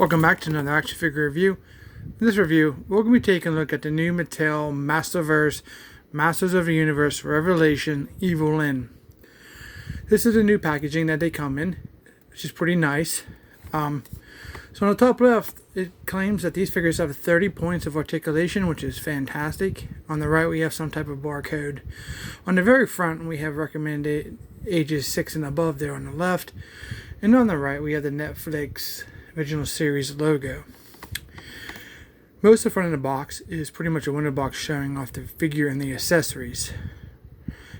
Welcome back to another action figure review. In this review, we're going to be taking a look at the new Mattel Masterverse Masters of the Universe Revelation Evil-Lyn. This is the new packaging that they come in, which is pretty nice. So on the top left, it claims that these figures have 30 points of articulation, which is fantastic. On the right, we have some type of barcode. On the very front, we have recommended ages 6 and above there on the left. And on the right, we have the Netflix original series logo. Most of the front of the box is pretty much a window box showing off the figure and the accessories.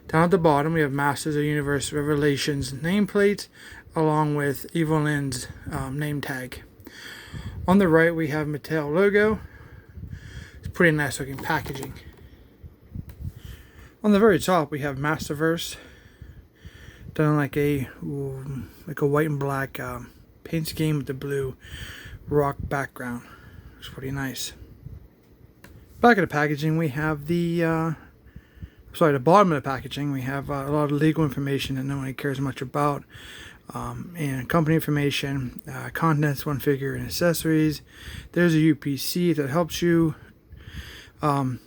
Down at the bottom, we have Masters of the Universe Revelations nameplate along with Evil-Lyn's name tag. On the right, we have Mattel logo. It's pretty nice looking packaging. On the very top, we have Masterverse done like a white and black paint scheme with the blue rock background. It's pretty nice. Back of the packaging, we have the bottom of the packaging, we have a lot of legal information that no one cares much about, and company information, contents, one figure, and accessories. There's a UPC that helps you. I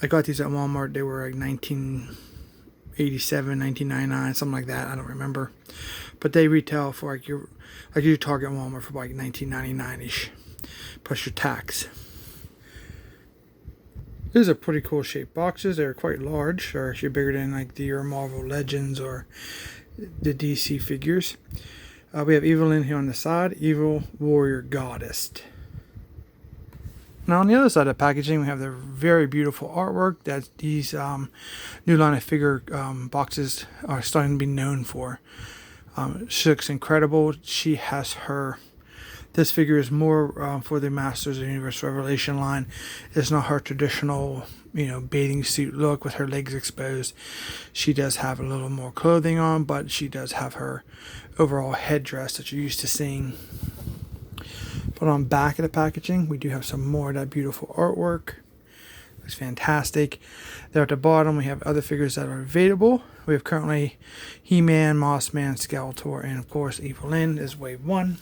got these at Walmart. They were like 1987, 1999, something like that. I don't remember, but they retail for like your Target Walmart for like 1999ish, plus your tax. These are pretty cool shaped boxes. They're quite large, or actually bigger than like your Marvel Legends or the DC figures. We have Evil-Lyn here on the side, Evil Warrior Goddess. Now on the other side of the packaging, we have the very beautiful artwork that these new line of figure boxes are starting to be known for. She looks incredible. She has this figure is more for the Masters of the Universe Revelation line. It's not her traditional, bathing suit look with her legs exposed. She does have a little more clothing on, but she does have her overall headdress that you're used to seeing. But on the back of the packaging, we do have some more of that beautiful artwork. Looks fantastic. There at the bottom, we have other figures that are available. We have currently He-Man, Mossman, Skeletor, and of course Evil-Lyn is Wave 1.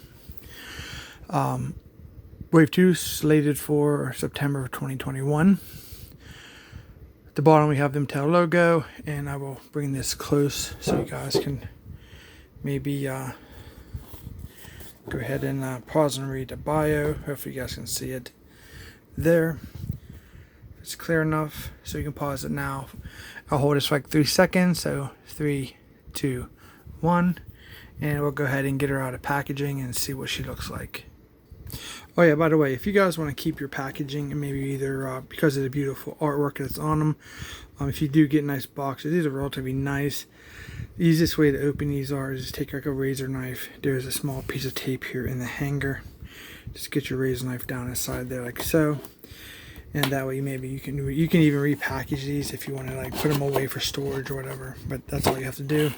Wave 2 slated for September of 2021. At the bottom, we have the Mattel logo, and I will bring this close so you guys can maybe go ahead and pause and read the bio. Hopefully you guys can see it there. It's clear enough so you can pause it now. I'll hold this for like 3 seconds. So 3, 2, 1. And we'll go ahead and get her out of packaging and see what she looks like. Oh yeah, by the way, if you guys want to keep your packaging, and maybe either because of the beautiful artwork that's on them, if you do get nice boxes, these are relatively nice. The easiest way to open these is just take like a razor knife. There's a small piece of tape here in the hanger. Just get your razor knife down inside there like so. And that way maybe you can even repackage these if you want to like put them away for storage or whatever. But that's all you have to do.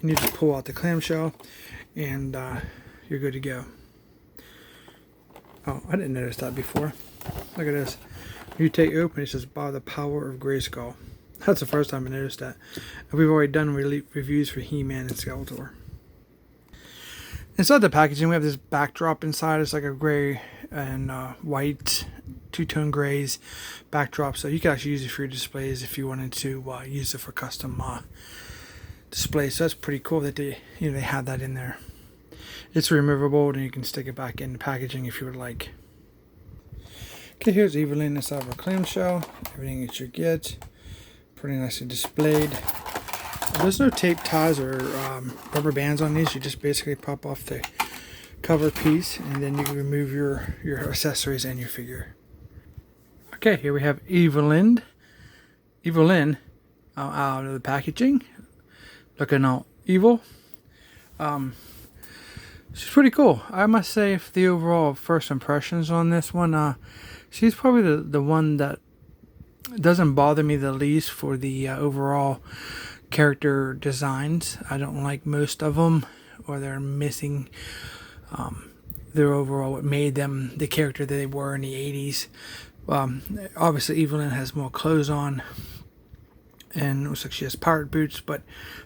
You need to pull out the clamshell and you're good to go. Oh, I didn't notice that before. Look at this. You take open, it says by the power of Grayskull. That's the first time I noticed that. And we've already done reviews for He-Man and Skeletor. Inside the packaging, we have this backdrop inside. It's like a gray and white, two-tone grays backdrop. So you can actually use it for your displays if you wanted to use it for custom displays. So that's pretty cool that they have that in there. It's removable, and you can stick it back in the packaging if you would like. Okay, here's Evil-Lyn inside of a clamshell. Everything that you get. Pretty nicely displayed. There's no tape ties or rubber bands on these. You just basically pop off the cover piece, and then you can remove your accessories and your figure. Okay, here we have Evil-Lyn out of the packaging, looking all evil. She's pretty cool. I must say, for the overall first impressions on this one, she's probably the one that doesn't bother me the least for the overall character designs. I don't like most of them, or they're missing their overall what made them the character that they were in the 80s. Obviously Evil-Lyn has more clothes on, and it looks like she has pirate boots, but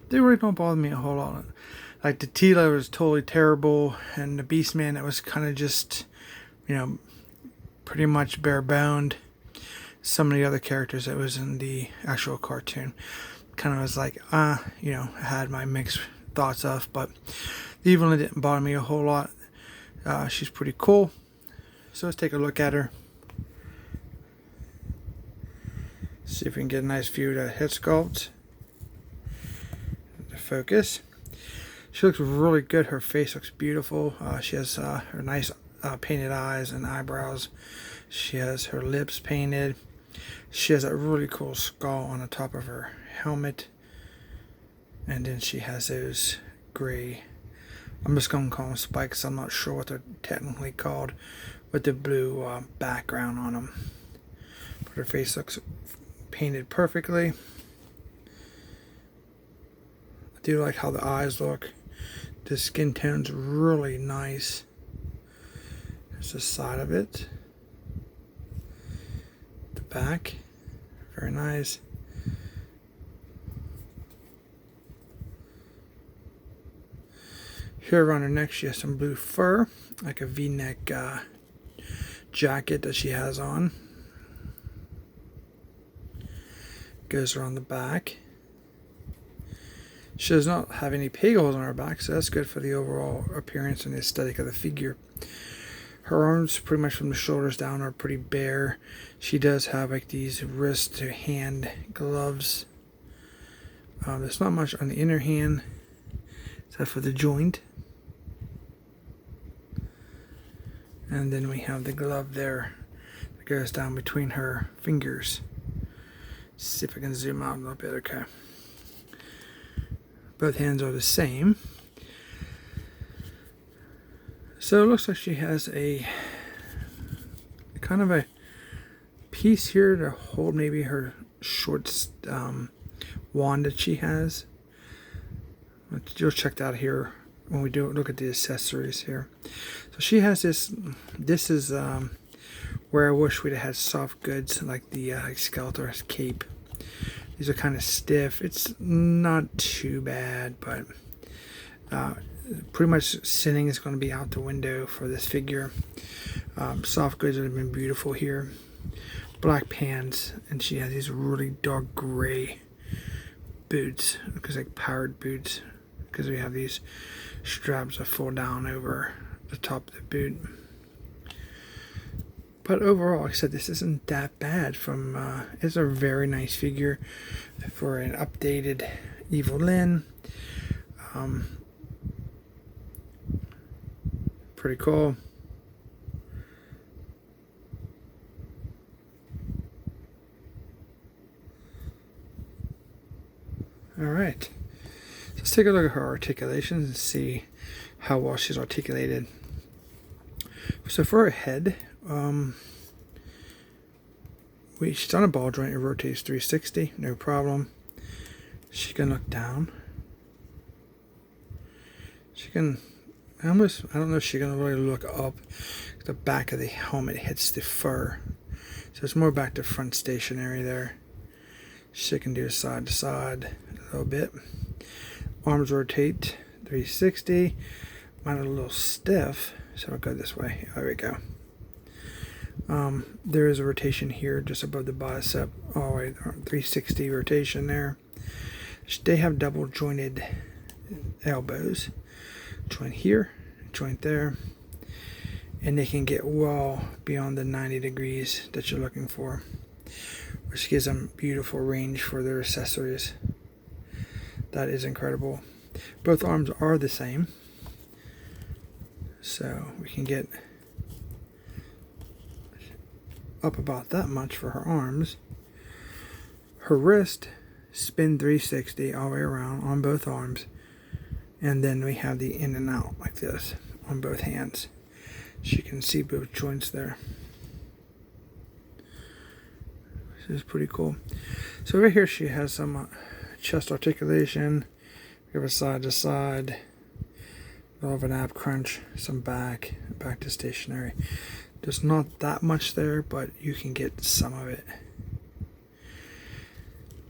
they really don't bother me a whole lot. Like the Tila was totally terrible, and the Beastman, it was kind of just, you know, pretty much bare boned. Some of the other characters that was in the actual cartoon kind of was like, you know, I had my mixed thoughts of, but the Evil-Lyn didn't bother me a whole lot. She's pretty cool. So let's take a look at her. See if we can get a nice view of the head sculpt. The focus. She looks really good. Her face looks beautiful. She has her nice painted eyes and eyebrows. She has her lips painted. She has a really cool skull on the top of her helmet. And then she has those gray, I'm just going to call them spikes. I'm not sure what they're technically called, with the blue background on them. But her face looks painted perfectly. I do like how the eyes look. The skin tone's really nice. There's the side of it. The back, very nice. Here around her neck she has some blue fur, like a V-neck jacket that she has on. Goes around the back. She does not have any peg holes on her back, so that's good for the overall appearance and the aesthetic of the figure. Her arms, pretty much from the shoulders down, are pretty bare. She does have like these wrist to hand gloves. There's not much on the inner hand, except for the joint. And then we have the glove there that goes down between her fingers. See if I can zoom out a little bit. Okay. Both hands are the same. So it looks like she has a kind of a piece here to hold maybe her short wand that she has. You'll check that out here when we do look at the accessories here. So she has this. This is where I wish we'd have had soft goods like the Skeletor's cape. These are kind of stiff. It's not too bad, but pretty much sinning is going to be out the window for this figure. Soft goods would have been beautiful here. Black pants, and she has these really dark gray boots. Looks like powered boots, because we have these straps that fall down over the top of the boot. But overall, like I said, this isn't that bad. It's a very nice figure for an updated Evil-Lyn. Pretty cool. Alright, let's take a look at her articulations and see how well she's articulated. So for her head, she's on a ball joint. It rotates 360, no problem. She can look down. She can almost, I don't know if she's going to really look up. The back of the helmet hits the fur. So it's more back to front stationary there. She can do side to side a little bit. Arms rotate 360. Mine are a little stiff, so I'll go this way. There we go. There is a rotation here just above the bicep. All the way 360 rotation there. They have double jointed elbows. Joint here, joint there. And they can get well beyond the 90 degrees that you're looking for, which gives them beautiful range for their accessories. That is incredible. Both arms are the same, so we can get up about that much for her arms. Her wrist, spin 360 all the way around on both arms, and then we have the in and out like this on both hands. So you can see both joints there. This is pretty cool. So right here she has some chest articulation. We have a side to side. A little of an ab crunch. Some back to stationary. There's not that much there, but you can get some of it.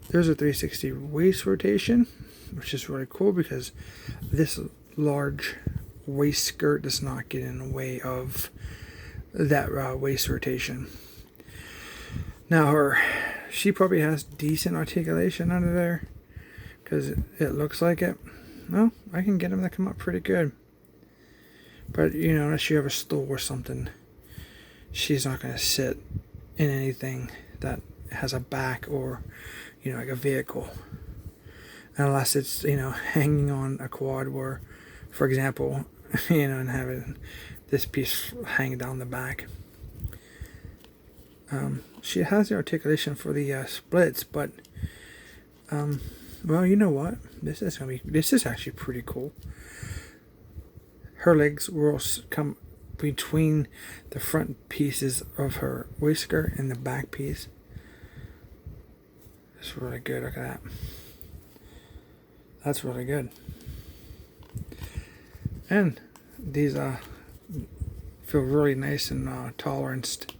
There's a 360 waist rotation, which is really cool because this large waist skirt does not get in the way of that waist rotation. Now she probably has decent articulation under there because it looks like it. No, I can get them to come up pretty good. But you know, unless you have a stool or something, she's not going to sit in anything that has a back or, you know, like a vehicle. Unless it's, you know, hanging on a quad where, for example, you know, and having this piece hang down the back. She has the articulation for the splits, but well, you know what? This is actually pretty cool. Her legs will come between the front pieces of her waist skirt and the back piece. It's really good. Look at that. That's really good. And these feel really nice and toleranced.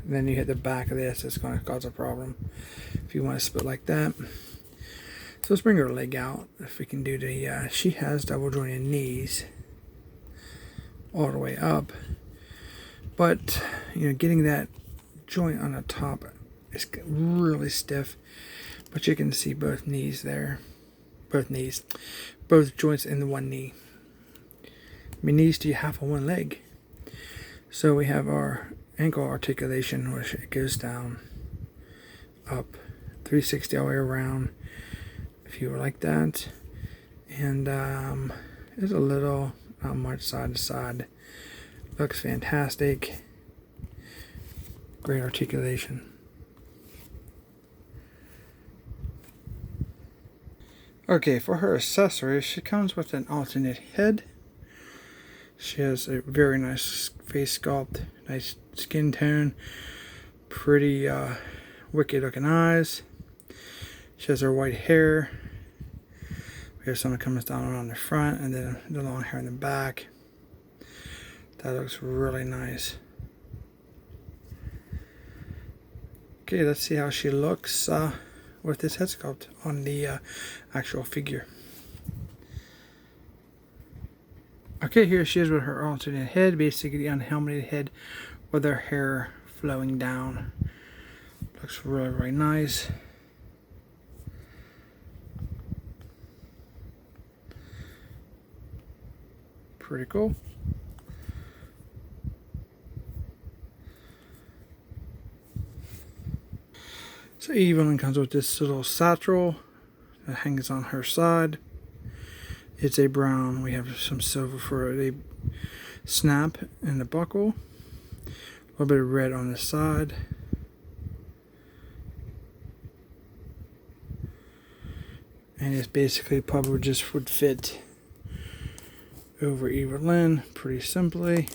And then you hit the back of this, it's going to cause a problem if you want to split like that. So let's bring her leg out. If we can do the, she has double jointed knees all the way up. But, you know, getting that joint on the top is really stiff. But you can see both knees there. Both joints in the one knee. I mean, knees do you have on one leg? So we have our ankle articulation, which it goes down, up, 360 all the way around, if you were like that. And there's a little, not much side to side. Looks fantastic. Great articulation. Okay, for her accessories, she comes with an alternate head. She has a very nice face sculpt, nice skin tone, pretty wicked looking eyes. She has her white hair. We have some that comes down on the front and then the long hair in the back. That looks really nice. Okay, let's see how she looks with this head sculpt on the actual figure. Okay, here she is with her alternate head, basically the unhelmeted head with her hair flowing down. Looks really, really nice. Pretty cool. So Evil-Lyn comes with this little satchel that hangs on her side. It's a brown. We have some silver for a snap and the buckle. A little bit of red on the side. And it's basically probably just would fit over Evil-Lyn pretty simply.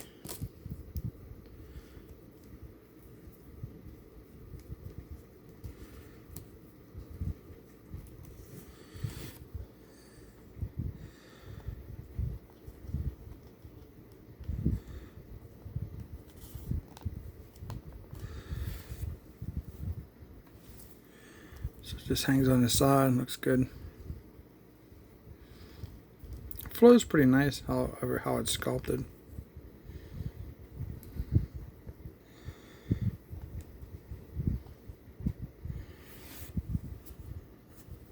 So it just hangs on the side and looks good. Flows pretty nice, however, how it's sculpted.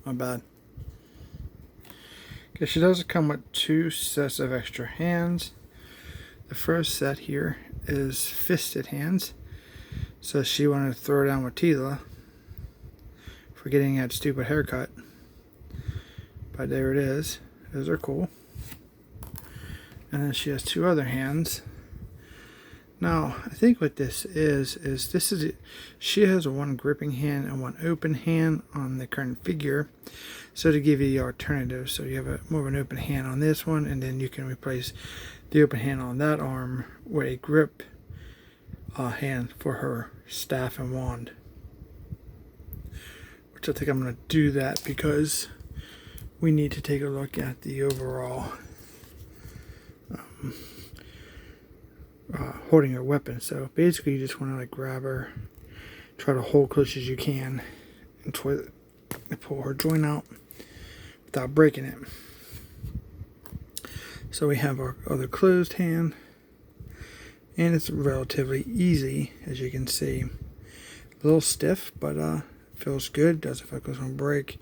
Not bad. Okay, she does come with 2 sets of extra hands. The first set here is fisted hands. So she wanted to throw down with Tila for getting that stupid haircut. But there it is. Those are cool. And then she has 2 other hands. Now, I think what this is she has a 1 gripping hand and 1 open hand on the current figure. So to give you the alternative, so you have more of an open hand on this one, and then you can replace the open hand on that arm with a grip hand for her staff and wand. Which I think I'm going to do that because we need to take a look at the overall holding her weapon. So basically you just want to like grab her, try to hold close as you can, and pull her joint out without breaking it. So we have our other closed hand, and it's relatively easy, as you can see. A little stiff, but feels good. Doesn't feel like it's going to break.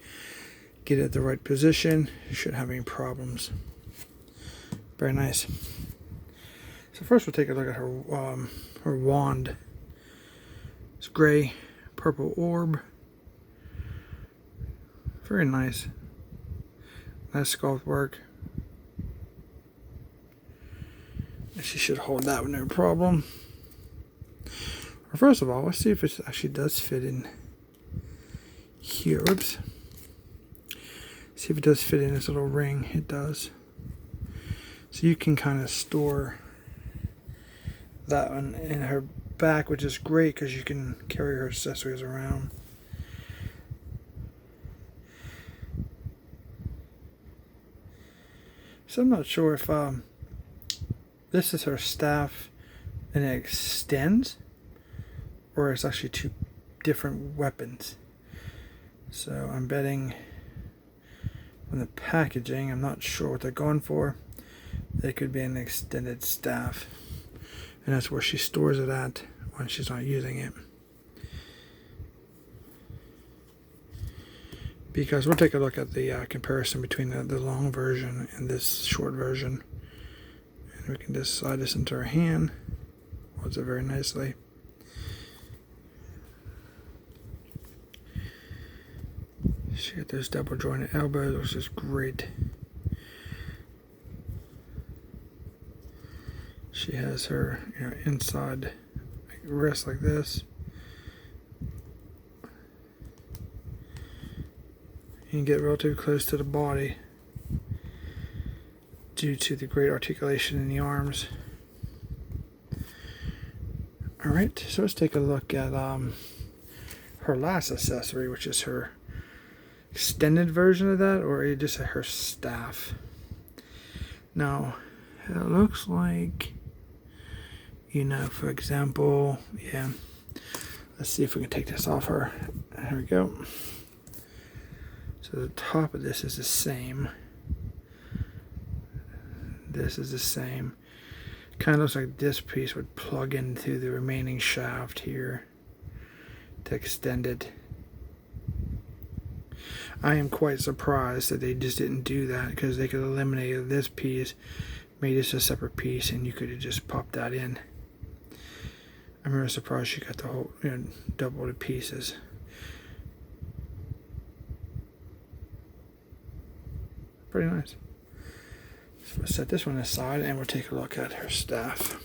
Get it at the right position. You shouldn't have any problems. Very nice. So first we'll take a look at her wand. It's gray, purple orb. Very nice. Nice sculpt work. She should hold that with no problem. Well, first of all, let's see if it actually does fit in here. Oops. See if it does fit in this little ring. It does. So you can kind of store that one in her back, which is great because you can carry her accessories around. So I'm not sure if this is her staff and it extends, or it's actually two different weapons. So I'm betting on the packaging, I'm not sure what they're going for. It could be an extended staff, and that's where she stores it at when she's not using it. Because we'll take a look at the comparison between the long version and this short version. And we can just slide this into our hand. Holds it very nicely. She got those double jointed elbows, which is great. She has her inside wrist like this. You can get relatively close to the body due to the great articulation in the arms. Alright, so let's take a look at her last accessory, which is her extended version of that, or just her staff. Now, it looks like, for example, let's see if we can take this off her. There we go. So the top of this is the same. This is the same. Kind of looks like this piece would plug into the remaining shaft here to extend it. I am quite surprised that they just didn't do that, because they could have eliminated this piece, made this a separate piece, and you could have just popped that in. I'm really surprised you got the whole, double the pieces. Pretty nice. So we'll set this one aside and we'll take a look at her staff.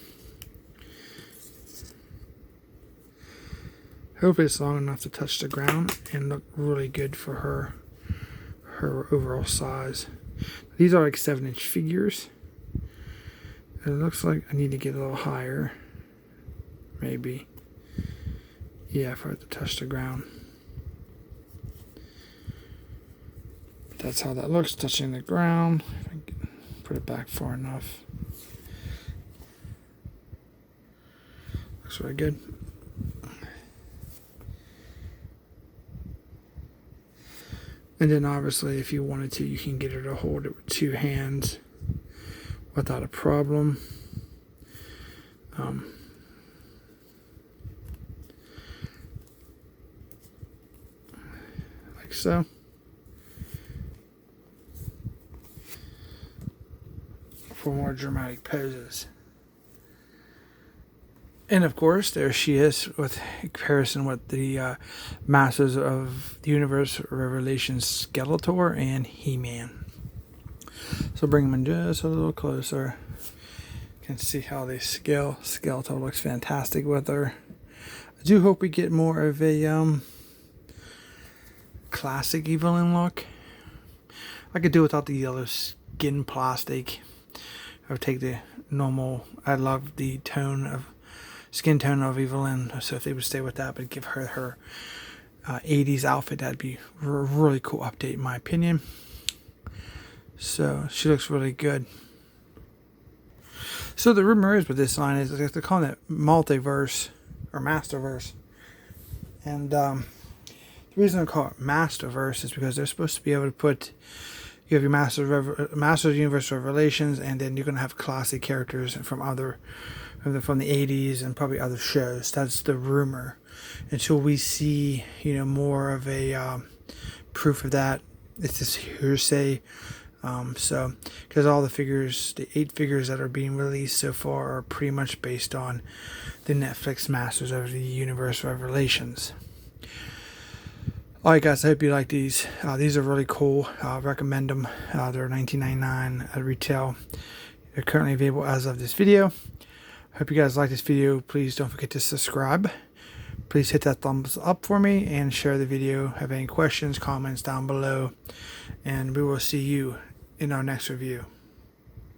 Hopefully it's long enough to touch the ground and look really good for her overall size. These are like 7-inch figures. It looks like I need to get a little higher. Maybe. Yeah, for it to touch the ground. That's how that looks, touching the ground. If I can put it back far enough. Looks really good. And then obviously if you wanted to, you can get her to hold it with two hands without a problem. Like so. For more dramatic poses. And of course, there she is with comparison with the Masters of the Universe Revelations Skeletor and He-Man. So bring them in just a little closer. You can see how they scale. Skeletor looks fantastic with her. I do hope we get more of a classic Evil-Lyn look. I could do without the yellow skin plastic. I would take the normal. I love the skin tone of Evil-Lyn, so if they would stay with that but give her 80s outfit, that'd be a really cool update in my opinion. So she looks really good. So the rumor is with this line is they're calling it Multiverse or Masterverse, and the reason I call it Masterverse is because they're supposed to be able to put You have your Masters of Universe Revelations, and then you're going to have classic characters from from the 80s and probably other shows. That's the rumor. Until we see, more of a proof of that, it's just hearsay. Because all the 8 figures that are being released so far are pretty much based on the Netflix Masters of the Universe Revelations. Alright guys, I hope you like these. These are really cool. I recommend them. They're $19.99 at retail. They're currently available as of this video. Hope you guys like this video. Please don't forget to subscribe. Please hit that thumbs up for me and share the video. Have any questions, comments down below. And we will see you in our next review.